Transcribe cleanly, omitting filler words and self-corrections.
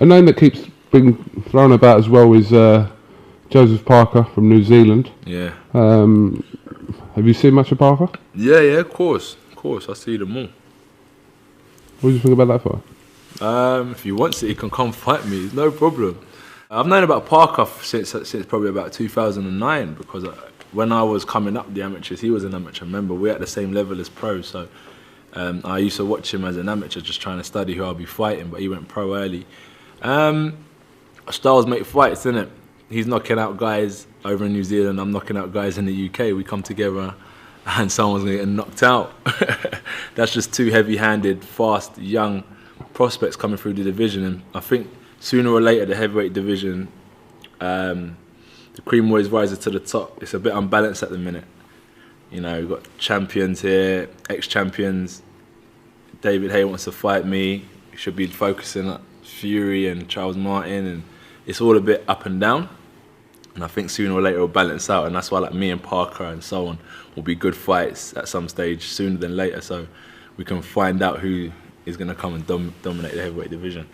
A name that keeps being thrown about as well is Joseph Parker from New Zealand. Yeah. Have you seen much of Parker? Yeah, of course. I see them all. What do you think about that fight? If he wants it, he can come fight me. No problem. I've known about Parker since probably about 2009 because when I was coming up the amateurs, he was an amateur member. We're at the same level as pros, so I used to watch him as an amateur, just trying to study who I'll be fighting. But he went pro early. Styles make fights, innit? He's knocking out guys over in New Zealand. I'm knocking out guys in the UK. We come together, and someone's gonna get knocked out. That's just two heavy-handed, fast, young prospects coming through the division, and I think sooner or later the heavyweight division, the cream always rises to the top. It's a bit unbalanced at the minute. You know, we've got champions here, ex-champions. David Hay wants to fight me. He should be focusing on Fury and Charles Martin, and it's all a bit up and down. And I think sooner or later it'll balance out, and that's why like me and Parker and so on will be good fights at some stage sooner than later, so we can find out who is going to come and dominate the heavyweight division.